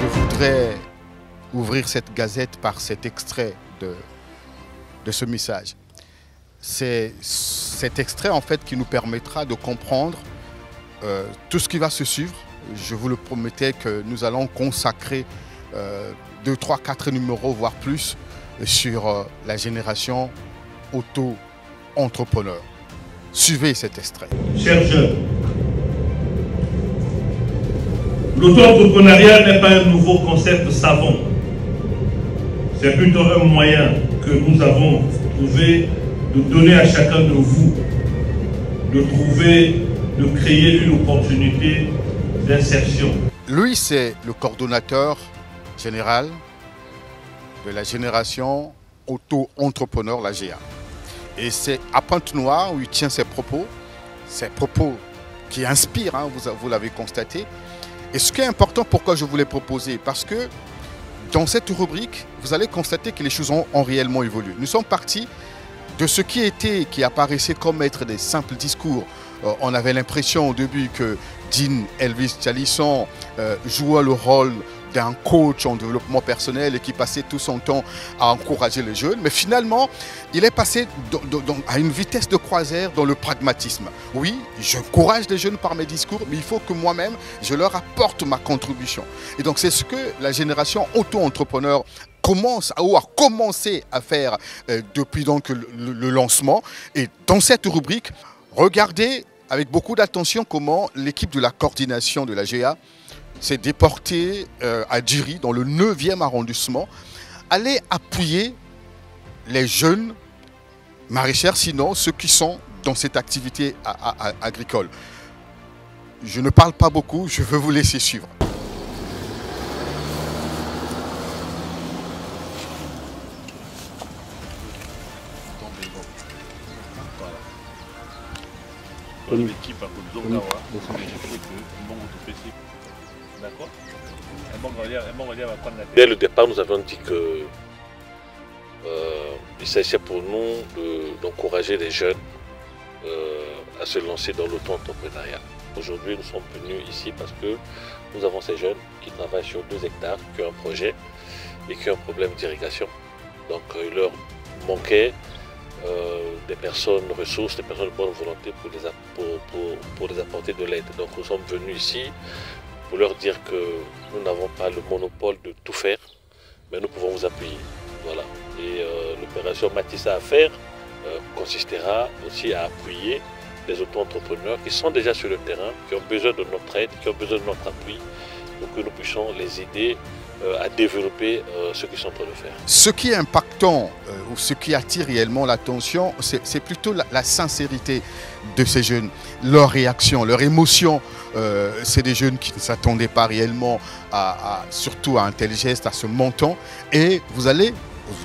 Je voudrais ouvrir cette gazette par cet extrait de ce message. C'est cet extrait en fait qui nous permettra de comprendre tout ce qui va se suivre. Je vous le promettais que nous allons consacrer 2, 3, 4 numéros, voire plus, sur la génération auto-entrepreneur. Suivez cet extrait. Chers jeunes, l'auto-entrepreneuriat n'est pas un nouveau concept savant. C'est plutôt un moyen que nous avons trouvé de donner à chacun de vous, de créer une opportunité d'insertion. Lui, c'est le coordonnateur général de la génération auto-entrepreneur, la GA. Et c'est à Pointe-Noire où il tient ses propos qui inspirent, hein, vous l'avez constaté. Et ce qui est important, pourquoi je voulais proposer, parce que dans cette rubrique, vous allez constater que les choses ont réellement évolué. Nous sommes partis de ce qui apparaissait comme être des simples discours. On avait l'impression au début que Dean Elvis Tjallisson jouait le rôle d'un coach en développement personnel et qui passait tout son temps à encourager les jeunes. Mais finalement, il est passé à une vitesse de croisière dans le pragmatisme. Oui, j'encourage les jeunes par mes discours, mais il faut que moi-même, je leur apporte ma contribution. Et donc, c'est ce que la génération auto-entrepreneur a commencé à faire depuis donc le lancement. Et dans cette rubrique, regardez avec beaucoup d'attention comment l'équipe de la coordination de la GA s'est déportée à Djiri, dans le 9e arrondissement, aller appuyer les jeunes maraîchers, sinon ceux qui sont dans cette activité agricole. Je ne parle pas beaucoup, je veux vous laisser suivre. L'équipe a besoin d'accord. Dès le départ, nous avons dit que il s'agissait pour nous d'encourager les jeunes à se lancer dans l'auto-entrepreneuriat. Aujourd'hui, nous sommes venus ici parce que nous avons ces jeunes qui travaillent sur 2 hectares, qui ont un projet et qui ont un problème d'irrigation. Donc, il leur manquait des personnes ressources, des personnes de bonne volonté pour les apporter de l'aide. Donc nous sommes venus ici pour leur dire que nous n'avons pas le monopole de tout faire, mais nous pouvons vous appuyer. Voilà. Et l'opération Matissa à faire consistera aussi à appuyer les auto-entrepreneurs qui sont déjà sur le terrain, qui ont besoin de notre aide, qui ont besoin de notre appui, pour que nous puissions les aider à développer ce qu'ils sont en train de faire. Ce qui est impactant ou ce qui attire réellement l'attention, c'est plutôt la sincérité de ces jeunes, leur réaction, leur émotion. C'est des jeunes qui ne s'attendaient pas réellement surtout à un tel geste, à ce montant. Et vous allez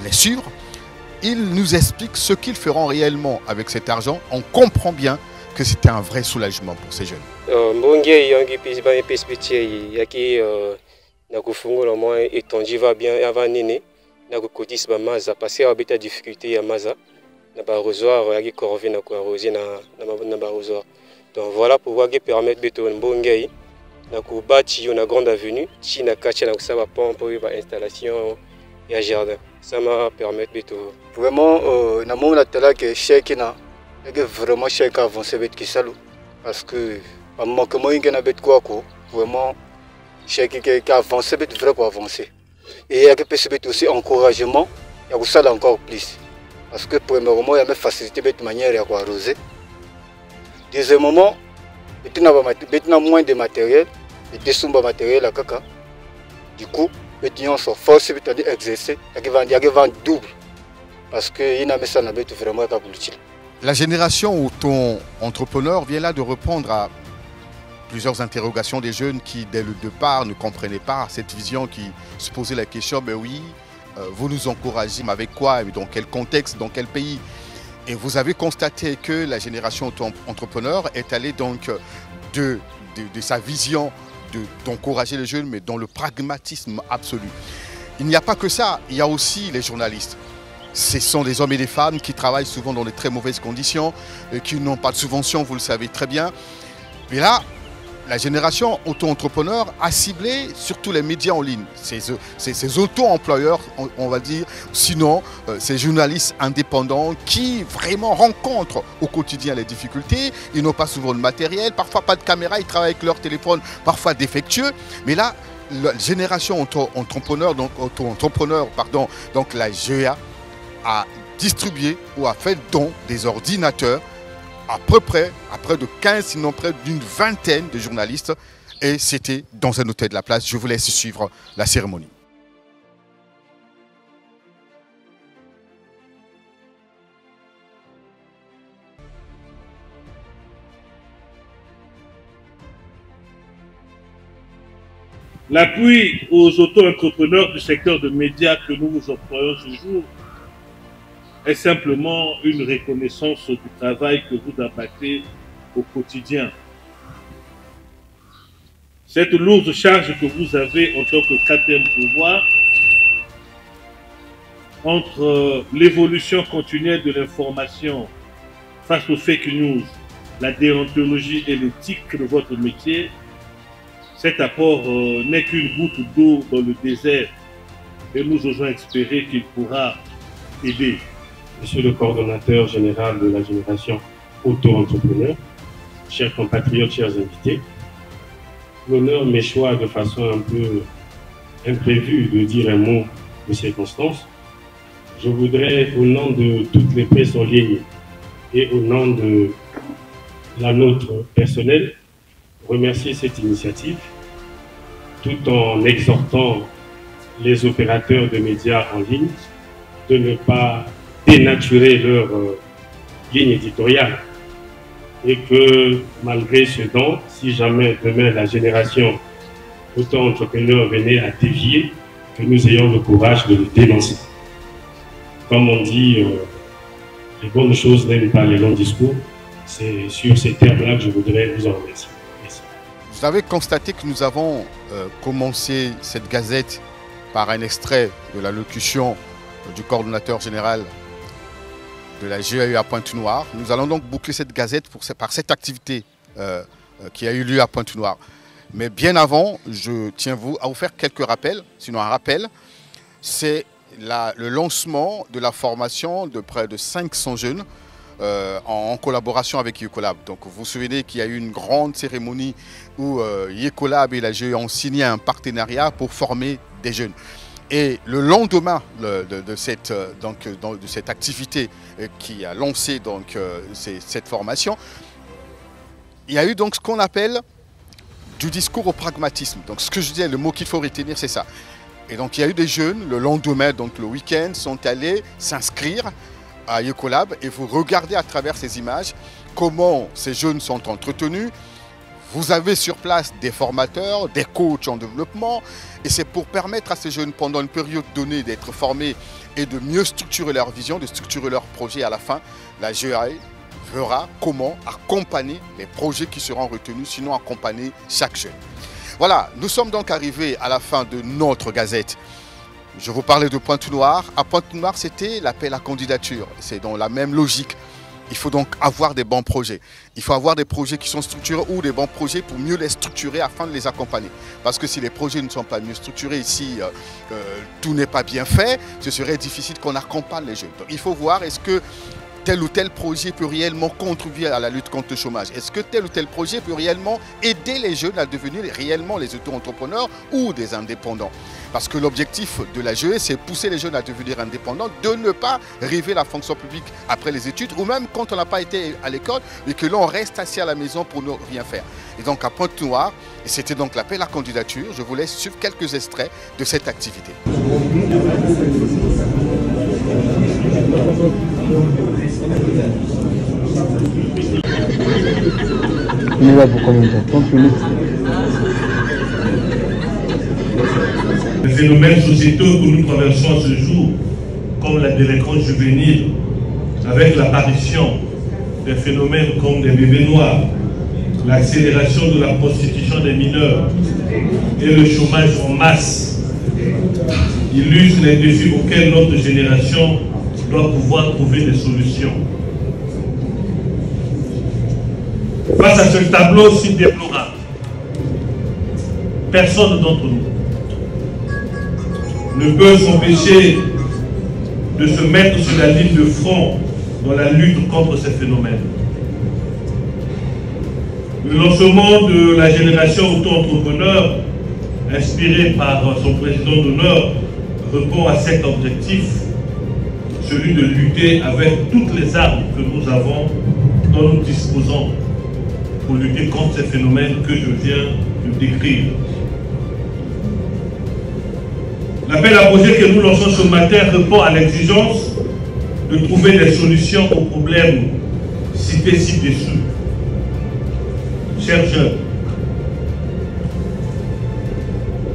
les suivre. Ils nous expliquent ce qu'ils feront réellement avec cet argent. On comprend bien que c'était un vrai soulagement pour ces jeunes. Nakufungula mwa étendu va bien avant nene nakukotisa ba maza parce que abeta difficulté ya maza na ba arrosoir ya ki corvée na ko arroser na ba arrosoir. Donc voilà pourquoi qui permettre beto mbongei na ko bâti yo na grande avenue chi na kacha na ko sa ba pompe ba installation ya jardin. Ça m'a permettre beto vraiment na mona tala que chèque na que vraiment chèque avancé bet ki salu parce que ba manquement ngena bet quoi ko vraiment chèque qui a avancé, c'est vrai pour avancer. Et il y a aussi encouragement, il y a ça encore plus. Parce que premièrement, il y a une facilité de manière à arroser. Deuxièmement, il y a moins de matériel, et des matériel à caca. Du coup, il y a une force d'exercer, il y a un double. Parce qu'il y a ça vraiment utile. La génération auto-entrepreneur vient là de répondre à plusieurs interrogations des jeunes qui, dès le départ, ne comprenaient pas cette vision, qui se posaient la question, mais oui, vous nous encouragez, mais avec quoi, dans quel contexte, dans quel pays? Et vous avez constaté que la génération auto-entrepreneur est allée donc de sa vision d'encourager les jeunes, mais dans le pragmatisme absolu. Il n'y a pas que ça, il y a aussi les journalistes. Ce sont des hommes et des femmes qui travaillent souvent dans de très mauvaises conditions, qui n'ont pas de subvention, vous le savez très bien. Mais là, la génération auto-entrepreneur a ciblé surtout les médias en ligne, ces auto-employeurs, on va dire, sinon ces journalistes indépendants qui vraiment rencontrent au quotidien les difficultés. Ils n'ont pas souvent de matériel, parfois pas de caméra, ils travaillent avec leur téléphone, parfois défectueux. Mais là, la génération auto-entrepreneur, donc la GEA, a distribué ou a fait don des ordinateurs à près de 15, sinon près d'une vingtaine de journalistes. Et c'était dans un hôtel de la place. Je vous laisse suivre la cérémonie. L'appui aux auto-entrepreneurs du secteur de médias que nous vous offrons ce jour est simplement une reconnaissance du travail que vous abattez au quotidien. Cette lourde charge que vous avez en tant que quatrième pouvoir entre l'évolution continuelle de l'information face aux fake news, la déontologie et l'éthique de votre métier, cet apport n'est qu'une goutte d'eau dans le désert et nous osons espérer qu'il pourra aider. Monsieur le coordonnateur général de la génération auto-entrepreneur, chers compatriotes, chers invités, l'honneur m'échoit de façon un peu imprévue de dire un mot de circonstance. Je voudrais, au nom de toutes les presses en ligne et au nom de la nôtre personnelle, remercier cette initiative tout en exhortant les opérateurs de médias en ligne de ne pas dénaturer leur ligne éditoriale et que malgré ce don, si jamais demain la génération auto-entrepreneur venait à dévier, que nous ayons le courage de le dénoncer. Comme on dit, les bonnes choses n'aiment pas les longs discours. C'est sur ces termes-là que je voudrais vous en remercier. Merci. Vous avez constaté que nous avons commencé cette gazette par un extrait de l'allocution du coordonnateur général de la GEA à Pointe-Noire. Nous allons donc boucler cette gazette par cette activité qui a eu lieu à Pointe-Noire. Mais bien avant, je tiens à vous faire quelques rappels. Sinon, un rappel, c'est le lancement de la formation de près de 500 jeunes en collaboration avec Ecolab. Donc vous vous souvenez qu'il y a eu une grande cérémonie où Ecolab et la GEA ont signé un partenariat pour former des jeunes. Et le lendemain de cette activité qui a lancé cette formation, il y a eu donc ce qu'on appelle du discours au pragmatisme. Donc ce que je disais, le mot qu'il faut retenir, c'est ça. Et donc il y a eu des jeunes, le lendemain, donc le week-end, sont allés s'inscrire à Ecolab et vous regardez à travers ces images comment ces jeunes sont entretenus. Vous avez sur place des formateurs, des coachs en développement et c'est pour permettre à ces jeunes pendant une période donnée d'être formés et de mieux structurer leur vision, de structurer leur projet à la fin. La GEA verra comment accompagner les projets qui seront retenus, sinon accompagner chaque jeune. Voilà, nous sommes donc arrivés à la fin de notre gazette. Je vous parlais de Pointe-Noire. À Pointe-Noire, c'était l'appel à candidature. C'est dans la même logique. Il faut donc avoir des bons projets. Il faut avoir des projets qui sont structurés ou des bons projets pour mieux les structurer afin de les accompagner. Parce que si les projets ne sont pas mieux structurés, si tout n'est pas bien fait, ce serait difficile qu'on accompagne les jeunes. Donc, il faut voir est-ce que tel ou tel projet peut réellement contribuer à la lutte contre le chômage. Est-ce que tel ou tel projet peut réellement aider les jeunes à devenir réellement les auto-entrepreneurs ou des indépendants? Parce que l'objectif de la GEA, c'est pousser les jeunes à devenir indépendants, de ne pas rêver la fonction publique après les études, ou même quand on n'a pas été à l'école, et que l'on reste assis à la maison pour ne rien faire. Et donc à Pointe-Noire, et c'était donc l'appel à candidature, je vous laisse suivre quelques extraits de cette activité. On est là pour combien de temps? 30 minutes. Les phénomènes sociétaux que nous traversons à ce jour, comme la délinquance juvénile, avec l'apparition des phénomènes comme des bébés noirs, l'accélération de la prostitution des mineurs et le chômage en masse, illustrent les défis auxquels notre génération doit pouvoir trouver des solutions. Face à ce tableau si déplorable, personne d'entre nous ne peut s'empêcher de se mettre sur la ligne de front dans la lutte contre ces phénomènes. Le lancement de la génération auto-entrepreneur, inspiré par son président d'honneur, répond à cet objectif, celui de lutter avec toutes les armes que nous avons, dont nous disposons, pour lutter contre ces phénomènes que je viens de décrire. L'appel à projet que nous lançons ce matin répond à l'exigence de trouver des solutions aux problèmes cités ci-dessous. Chers jeunes,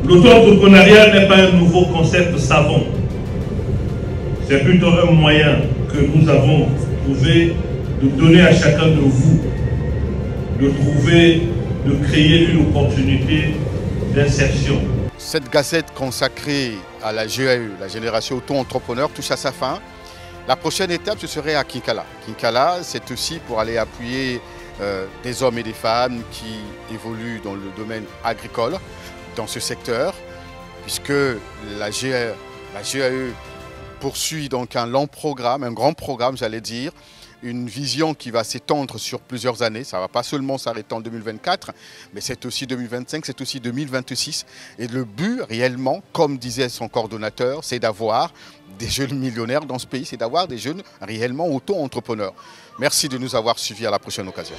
l'auto-entrepreneuriat n'est pas un nouveau concept savant. C'est plutôt un moyen que nous avons trouvé de donner à chacun de vous, de créer une opportunité d'insertion. Cette gazette consacrée à la GAE, la génération auto-entrepreneur, touche à sa fin. La prochaine étape, ce serait à Kinkala. Kinkala, c'est aussi pour aller appuyer des hommes et des femmes qui évoluent dans le domaine agricole, dans ce secteur, puisque la GAE poursuit donc un long programme, un grand programme, j'allais dire, une vision qui va s'étendre sur plusieurs années. Ça ne va pas seulement s'arrêter en 2024, mais c'est aussi 2025, c'est aussi 2026. Et le but, réellement, comme disait son coordonnateur, c'est d'avoir des jeunes millionnaires dans ce pays, c'est d'avoir des jeunes réellement auto-entrepreneurs. Merci de nous avoir suivis, à la prochaine occasion.